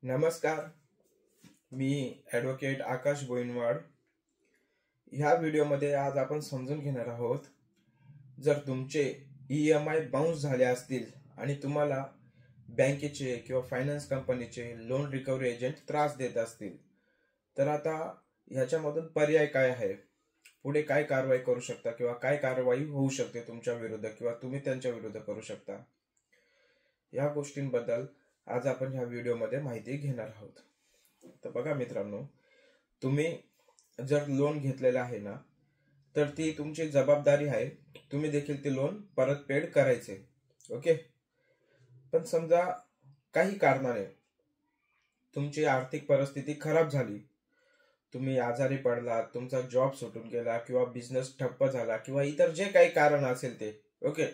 नमस्कार, मी ॲडव्होकेट आकाश गोविंदवाड. ह्या व्हिडिओमध्ये आज आपण समजून घेणार आहोत, जर तुमचे EMI बाउन्स झाले असतील आणि तुम्हाला बँकेचे किंवा फायनान्स कंपनीचे लोन रिकव्हरी एजंट त्रास देत असतील, तर आता ह्याच्यामधून पर्याय काय आहे, पुढे काय कारवाई करू शकता किंवा काय कारवाई होऊ शकते तुमच्या विरुद्ध किंवा तुम्ही त्यांच्या विरुद्ध करू शकता, या गोष्टींबद्दल आज आपण ह्या व्हिडिओमध्ये माहिती घेणार आहोत. तर बघा मित्रांनो, तुम्ही जर लोन घेतलेलं आहे ना, तर ती तुमची जबाबदारी आहे. तुम्ही देखील ते लोन परतफेड करायचे. ओके. पण समजा काही कारणाने तुमची आर्थिक परिस्थिती खराब झाली, तुम्ही आजारी पडलात, तुमचा जॉब सुटून गेला किंवा बिझनेस ठप्प झाला किंवा इतर जे काही कारण असेल ते, ओके,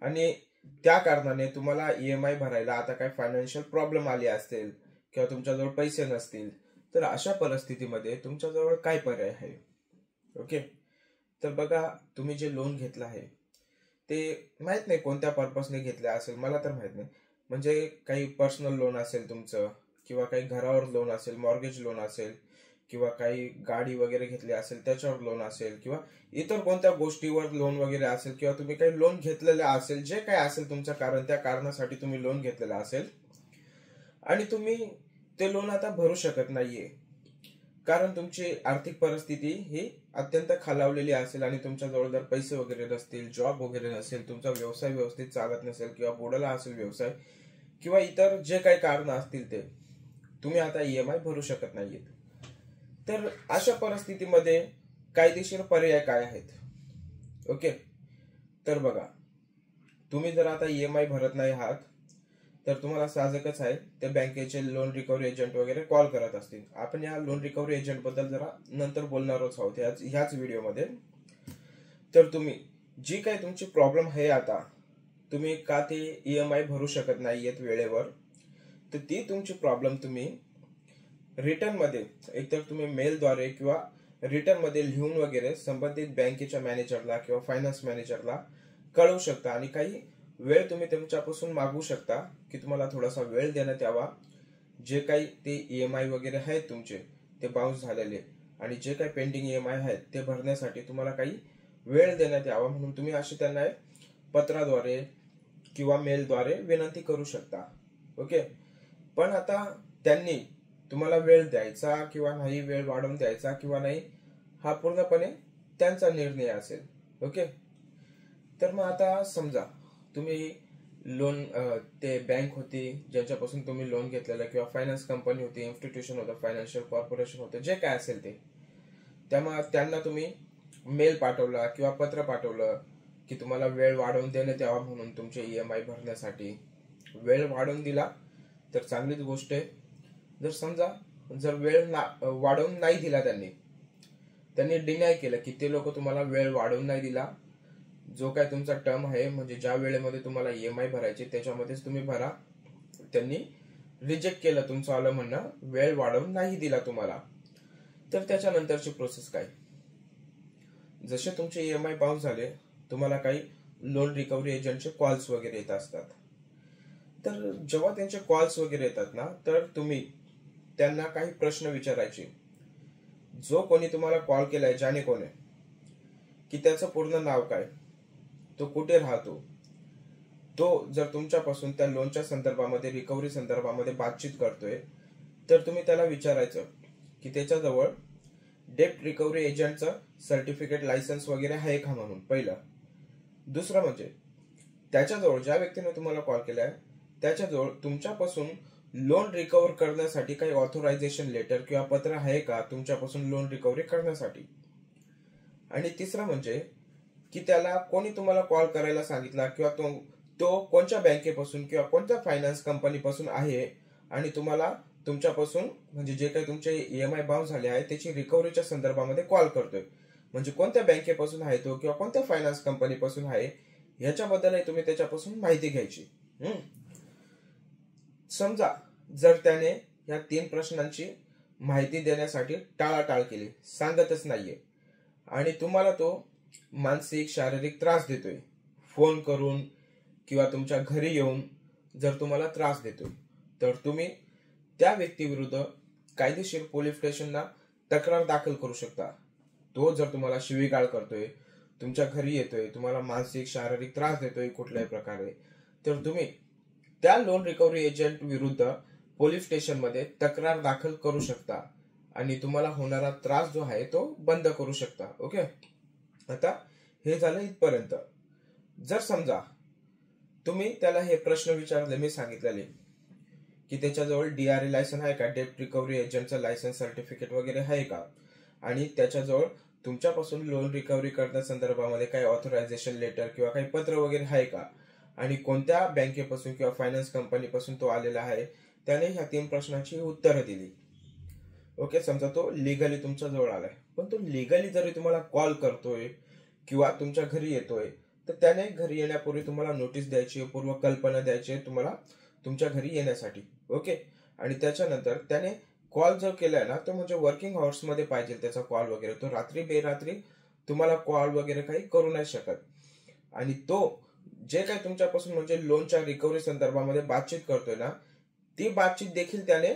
आणि त्या कारणाने तुम्हाला EMI भरायला आता काही फायनान्शियल प्रॉब्लेम आले असतील किंवा तुमच्याजवळ पैसे नसतील, तर अशा परिस्थितीमध्ये तुमच्याजवळ काय पर्याय आहे? ओके. तर बघा, तुम्ही जे लोन घेतलं आहे ते माहित नाही कोणत्या पर्पजने घेतलं असेल, मला तर माहित नाही. म्हणजे काही पर्सनल लोन असेल तुमचं, किंवा काही घरावर लोन असेल, मॉर्गेज लोन असेल, किंवा काही गाडी वगैरे घेतली असेल त्याच्यावर लोन असेल, किंवा इतर कोणत्या गोष्टीवर लोन वगैरे असेल, किंवा तुम्ही काही लोन घेतलेलं असेल, जे काही असेल तुमचं कारण, त्या कारणासाठी तुम्ही लोन घेतलेलं असेल आणि तुम्ही ते लोन आता भरू शकत नाहीये कारण तुमची आर्थिक परिस्थिती ही अत्यंत खालावलेली असेल आणि तुमच्याजवळ जर पैसे वगैरे नसतील, जॉब वगैरे नसेल, तुमचा व्यवसाय व्यवस्थित चालत नसेल किंवा बुडाला असेल व्यवसाय, किंवा इतर जे काही कारण असतील, ते तुम्ही आता EMI भरू शकत नाहीये. तर अशा परिस्थितीमध्ये कायदेशीर पर्याय काय आहेत? ओके. तर बघा, तुम्ही जर आता EMI भरत नाही आहात, तर तुम्हाला साहजिकच आहे ते बँकेचे लोन रिकव्हरी एजंट वगैरे कॉल करत असतील. आपण या लोन रिकव्हरी एजंट बद्दल जरा नंतर बोलणारच आहोत ह्याच व्हिडिओमध्ये. तर तुम्ही जी काही तुमची प्रॉब्लेम आहे, आता तुम्ही का ते EMI भरू शकत नाहीयेत वेळेवर, तर ती तुमची प्रॉब्लेम तुम्ही रिटर्न मध्ये एकतर तुम्ही मेलद्वारे किंवा रिटर्न मध्ये लिहून वगैरे संबंधित बँकेच्या मॅनेजरला किंवा फायनान्स मॅनेजरला कळवू शकता आणि काही वेळ तुम्ही त्यांच्यापासून मागू शकता की तुम्हाला थोडासा वेळ देण्यात यावा. जे काही ते EMI वगैरे आहेत तुमचे ते बाउन्स झालेले आणि जे काही पेंडिंग EMI आहेत ते भरण्यासाठी तुम्हाला काही वेळ देण्यात यावा, म्हणून तुम्ही असे त्यांना पत्राद्वारे किंवा मेलद्वारे विनंती करू शकता. ओके. पण आता त्यांनी तुम्हाला वेळ द्यायचा किंवा नाही, वेळ वाढवून द्यायचा किंवा नाही, हा पूर्णपणे त्यांचा निर्णय असेल. ओके. तर मग आता समजा तुम्ही लोन, ते बँक होती ज्यांच्यापासून तुम्ही लोन घेतलेलं, किंवा फायनान्स कंपनी होती, इन्स्टिट्यूशन होतं, फायनान्शियल कॉर्पोरेशन होतं, जे काय असेल ते, त्यामुळे त्यांना तुम्ही मेल पाठवला किंवा पत्र पाठवलं की तुम्हाला वेळ वाढवून देण्यात यावा म्हणून तुमचे EMI भरण्यासाठी. वेळ वाढवून दिला तर चांगलीच गोष्ट आहे. जर समजा जर वेळ वाढवून नाही दिला, त्यांनी डिनाय केलं की ते लोक तुम्हाला वेळ वाढवून नाही दिला, जो काय तुमचा टर्म आहे, म्हणजे ज्या वेळेमध्ये तुम्हाला EMI भरायचे त्याच्यामध्येच तुम्ही भरा, त्यांनी रिजेक्ट केलं तुमचं आलं म्हणणं, वेळ वाढवून नाही दिला तुम्हाला, तर त्याच्यानंतरची प्रोसेस काय? जसे तुमचे EMI बाउन्स झाले, तुम्हाला काही लोन रिकव्हरी एजंटचे कॉल्स वगैरे येत असतात. तर जेव्हा त्यांचे कॉल्स वगैरे येतात ना, तर तुम्ही त्यांना काही प्रश्न विचारायचे. जो कोणी तुम्हाला कॉल केलाय, ज्याने कोणी, की त्याचं पूर्ण नाव काय, तो कुठे राहतो, तो जर तुमच्यापासून त्या लोनच्या संदर्भामध्ये, रिकव्हरी संदर्भामध्ये बातचीत करतोय, तर तुम्ही त्याला विचारायचं की त्याच्याजवळ डेप्ट रिकव्हरी एजंटचं सर्टिफिकेट, लायसन्स वगैरे आहे का म्हणून, पहिलं. दुसरं म्हणजे त्याच्याजवळ, ज्या व्यक्तीने तुम्हाला कॉल केलाय त्याच्याजवळ तुमच्यापासून लोन रिकव्हर करण्यासाठी काही ऑथोरायझेशन लेटर किंवा पत्र आहे का तुमच्यापासून लोन रिकव्हरी करण्यासाठी. आणि तिसरं म्हणजे की त्याला कोणी तुम्हाला कॉल करायला सांगितला किंवा तो कोणत्या बँकेपासून किंवा कोणत्या फायनान्स कंपनीपासून आहे आणि तुम्हाला तुमच्यापासून, म्हणजे जे काही तुमचे EMI बाउन्स झाले आहे त्याची रिकव्हरीच्या संदर्भामध्ये कॉल करतोय, म्हणजे कोणत्या बँकेपासून आहे तो किंवा कोणत्या फायनान्स कंपनीपासून आहे, याच्याबद्दलही तुम्ही त्याच्यापासून माहिती घ्यायची. समजा जर त्याने या 3 प्रश्नांची माहिती देण्यासाठी टाळाटाळ केली, सांगतच नाहीये, आणि तुम्हाला तो मानसिक शारीरिक त्रास देतोय, फोन करून किंवा तुमच्या घरी येऊन जर तुम्हाला त्रास देतोय, तर तुम्ही त्या व्यक्तीविरुद्ध कायदेशीर पोलीस स्टेशनला तक्रार दाखल करू शकता. तो जर तुम्हाला शिवीगाळ करतोय, तुमच्या घरी येतोय, तुम्हाला मानसिक शारीरिक त्रास देतोय कुठल्याही प्रकारे, तर तुम्ही त्या लोन रिकव्हरी एजंट विरुद्ध पोलीस स्टेशनमध्ये तक्रार दाखल करू शकता आणि तुम्हाला होणारा त्रास जो आहे तो बंद करू शकता. ओके, आता हे झालं इथपर्यंत. जर समजा तुम्ही त्याला हे प्रश्न विचारले, मी सांगितलेले की त्याच्याजवळ DRA लायसन आहे का, डेप्ट रिकव्हरी एजंटचं लायसन्स सर्टिफिकेट वगैरे आहे का, आणि त्याच्याजवळ तुमच्यापासून लोन रिकव्हरी करण्या संदर्भामध्ये काही ऑथरायझेशन लेटर किंवा काही पत्र वगैरे आहे का, आणि कोणत्या बँकेपासून किंवा फायनान्स कंपनीपासून तो आलेला आहे, त्याने ह्या 3 प्रश्नांची उत्तरं दिली. ओके, समजा तो लिगली तुमच्या जवळ आलाय, पण तो लिगली जरी तुम्हाला कॉल करतोय किंवा तुमच्या घरी येतोय, तर त्याने घरी येण्यापूर्वी तुम्हाला नोटीस द्यायची, पूर्व कल्पना द्यायची तुम्हाला तुमच्या घरी येण्यासाठी. ओके, आणि त्याच्यानंतर त्याने कॉल जो केलाय ना, तो म्हणजे वर्किंग आवर्स मध्ये पाहिजे त्याचा कॉल वगैरे. तो रात्री बेरात्री तुम्हाला कॉल वगैरे काही करू नाही शकत. आणि तो जे काही तुमच्यापासून म्हणजे लोनच्या रिकव्हरी संदर्भामध्ये बातचीत करतोय ना, ती बातचीत देखील त्याने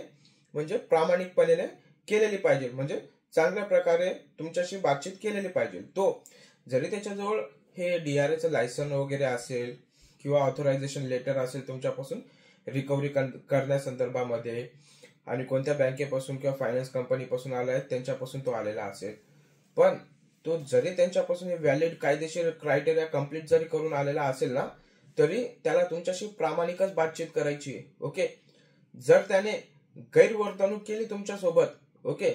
म्हणजे प्रामाणिकपणे केलेली पाहिजे, म्हणजे चांगल्या प्रकारे तुमच्याशी बातचीत केलेली पाहिजे. तो जरी त्याच्याजवळ हे DRAचं लायसन वगैरे असेल किंवा ऑथरायझेशन लेटर असेल तुमच्यापासून रिकव्हरी करण्यासंदर्भामध्ये, आणि कोणत्या बँकेपासून किंवा फायनान्स कंपनीपासून आलाय त्यांच्यापासून तो आलेला असेल, पण तो जरी त्यांच्यापासून हे व्हॅलिड कायदेशीर क्रायटेरिया कंप्लीट जरी करून आलेला असेल ना, तरी त्याला तुमच्याशी प्रामाणिकच बातचीत करायची. ओके, जर त्याने गैरवर्तणूक केली तुमच्यासोबत, ओके,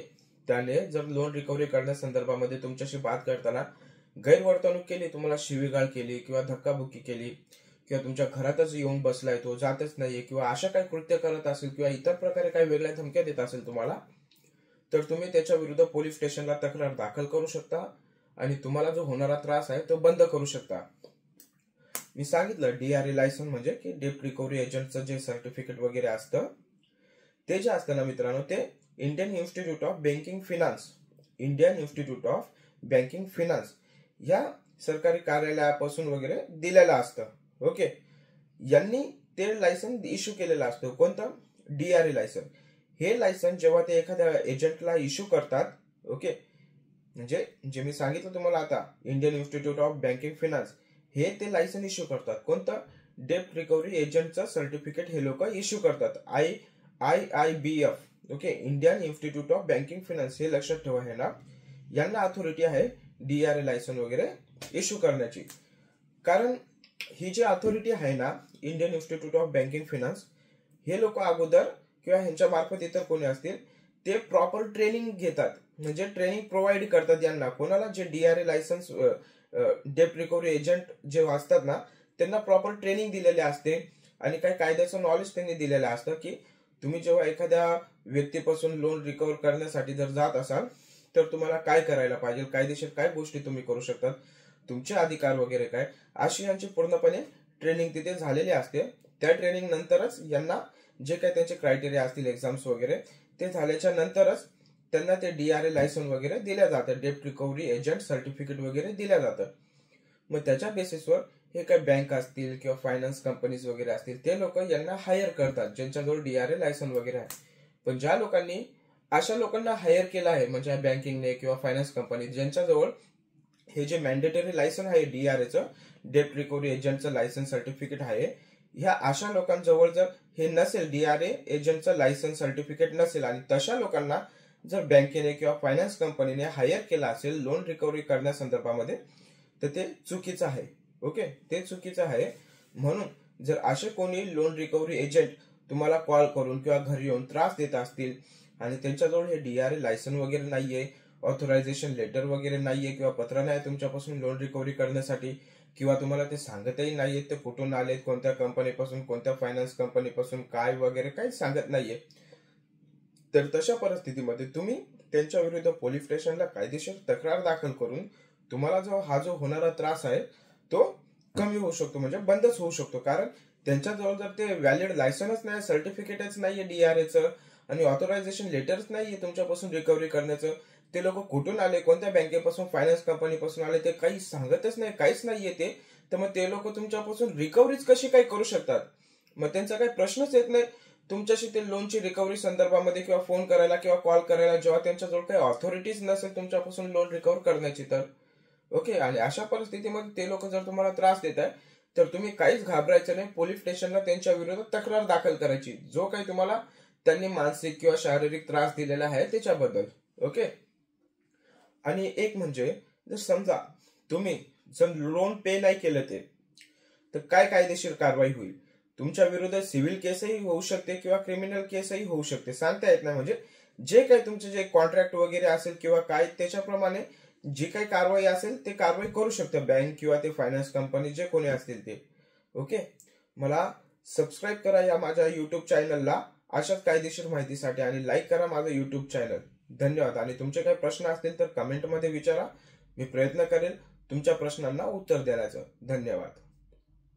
त्याने जर लोन रिकव्हरी करण्यासंदर्भामध्ये तुमच्याशी बात करताना गैरवर्तणूक केली, तुम्हाला शिवीगाळ केली किंवा धक्काबुक्की केली किंवा तुमच्या घरातच येऊन बसलाय, तो जातच नाहीये, किंवा अशा काही कृत्य करत असेल किंवा इतर प्रकारे काही वेगळ्या धमक्या देत असेल तुम्हाला, तर तुम्ही त्याच्या विरुद्ध पोलीस स्टेशनला तक्रार दाखल करू शकता आणि तुम्हाला जो होणारा त्रास आहे तो बंद करू शकता. मी सांगितलं DRA लायसन म्हणजे की डेप्ट रिकव्हरी एजंटचं जे सर्टिफिकेट वगैरे असतं, ते जे असतं ना मित्रांनो, ते Indian institute of banking finance या सरकारी कार्यालयापासून वगैरे दिलेलं असतं. ओके, यांनी ते लायसन इश्यू केलेलं असतं. कोणतं? DRA licence. हे लायसन जेव्हा ते एखाद्या एजंटला इश्यू करतात, ओके, म्हणजे जे मी सांगितलं तुम्हाला आता, Indian institute of banking finance, हे ते लायसन इश्यू करतात. कोणतं? डेप्ट रिकव्हरी एजंटचं सर्टिफिकेट हे लोक इश्यू करतात. IIBF, okay, Indian institute of banking finance, हे लक्षात ठेवा. हे ना, यांना अथॉरिटी आहे DRA लायसन वगैरे इश्यू करण्याची. कारण ही जी अथॉरिटी आहे ना, Indian institute of banking finance, हे लोक अगोदर किंवा ह्यांच्या मार्फत इतर कोणी असतील ते प्रॉपर ट्रेनिंग घेतात, म्हणजे ट्रेनिंग प्रोव्हाइड करतात यांना. कोणाला? जे DRA लायसन्स डेप्ट रिकव्हरी एजंट जे असतात ना, त्यांना प्रॉपर ट्रेनिंग दिलेले असते आणि काही कायद्याचं नॉलेज त्यांनी दिलेलं असतं की तुम्ही जेव्हा एखाद्या व्यक्तीपासून लोन रिकव्हर करण्यासाठी जर जात असाल तर तुम्हाला काय करायला पाहिजे, कायदेशीर काय गोष्टी तुम्ही करू शकतात, तुमचे अधिकार वगैरे काय, अशी यांची पूर्णपणे ट्रेनिंग तिथे झालेली असते. त्या ट्रेनिंग नंतरच यांना जे काही त्यांचे क्रायटेरिया असतील, एक्झाम्स वगैरे, ते झाल्याच्या नंतरच त्यांना ते DRA लायसन वगैरे दिल्या जातं, डेप्ट रिकव्हरी एजंट सर्टिफिकेट वगैरे दिल्या जातं. मग त्याच्या बेसिसवर हे काही बँक असतील किंवा फायनान्स कंपनीज वगैरे असतील, ते लोक यांना हायर करतात ज्यांच्याजवळ DRA लायसन वगैरे आहे. पण ज्या लोकांनी अशा लोकांना हायर केलं आहे, म्हणजे बँकिंगने किंवा फायनान्स कंपनी ज्यांच्याजवळ हे जे मॅन्डेटरी लायसन आहे DRAचं, डेप्ट रिकव्हरी एजंटचं लायसन सर्टिफिकेट आहे, ह्या अशा लोकांजवळ जर हे नसेल, DRA एजंटचं लायसन सर्टिफिकेट नसेल, आणि तशा लोकांना जर बँकेने किंवा फायनान्स कंपनीने हायर केला असेल लोन रिकव्हरी करण्यासंदर्भामध्ये, तर ते चुकीचं आहे. ओके, ते चुकीचं आहे. म्हणून जर असे कोणी लोन रिकव्हरी एजंट तुम्हाला कॉल करून किंवा घरी येऊन त्रास देत असतील आणि त्यांच्याजवळ हे DRA लायसन वगैरे नाहीये, ऑथरायझेशन लेटर वगैरे नाहीये किंवा पत्र नाही तुमच्यापासून लोन रिकव्हरी करण्यासाठी, किंवा तुम्हाला ते सांगतही नाहीये ते कुठून आले, कोणत्या कंपनीपासून, कोणत्या फायनान्स कंपनीपासून, काय वगैरे काही सांगत नाहीये, तर तशा परिस्थितीमध्ये तुम्ही त्यांच्या विरुद्ध पोलीस स्टेशनला कायदेशीर तक्रार दाखल करून तुम्हाला हा जो होणारा त्रास आहे तो कमी होऊ शकतो, म्हणजे बंदच होऊ शकतो. कारण त्यांच्याजवळ जर ते व्हॅलिड लायसनच नाही, सर्टिफिकेटच नाहीये DRAचं, आणि ऑथरायझेशन लेटरच नाहीये तुमच्यापासून रिकव्हरी करण्याचं, ते लोक कुठून आले, कोणत्या बँकेपासून, फायनान्स कंपनीपासून आले, ते काही सांगतच नाही, काहीच नाहीये ते, तर मग ते लोक तुमच्यापासून रिकव्हरीच कशी काय करू शकतात? मग त्यांचा काही प्रश्नच येत नाही. तुमच्याशी ते लोनची रिकव्हरी संदर्भामध्ये किंवा फोन करायला किंवा कॉल करायला जेव्हा त्यांच्याजवळ काही ऑथॉरिटीज नसेल तुमच्यापासून लोन रिकव्हर करण्याची तर ओके. आणि अशा परिस्थितीमध्ये ते लोक जर तुम्हाला त्रास देत आहे तर तुम्ही काहीच घाबरायचं नाही. पोलीस स्टेशनला त्यांच्या विरोधात तक्रार दाखल करायची, जो काही तुम्हाला त्यांनी मानसिक किंवा शारीरिक त्रास दिलेला आहे त्याच्याबद्दल. ओके. आणि एक म्हणजे जर समजा तुम्ही जर लोन पे नाही केलं ते तर काय कायदेशीर कारवाई होईल. तुमच्या विरोधात सिव्हिल केसही होऊ शकते किंवा क्रिमिनल केसही होऊ शकते, सांगता येत नाही. म्हणजे जे काही तुमचे जे कॉन्ट्रॅक्ट वगैरे असेल किंवा काय त्याच्याप्रमाणे जी काही कारवाई असेल ते कारवाई करू शकते बँक किंवा ते फायनान्स कंपनी जे कोणी असतील ते. ओके. मला सबस्क्राईब करा या माझ्या युट्यूब चॅनलला अशाच कायदेशीर माहितीसाठी आणि लाईक करा माझं युट्यूब चॅनल. धन्यवाद. आणि तुमचे काही प्रश्न असतील तर कमेंटमध्ये विचारा, मी प्रयत्न करेल तुमच्या प्रश्नांना उत्तर देण्याचं. धन्यवाद.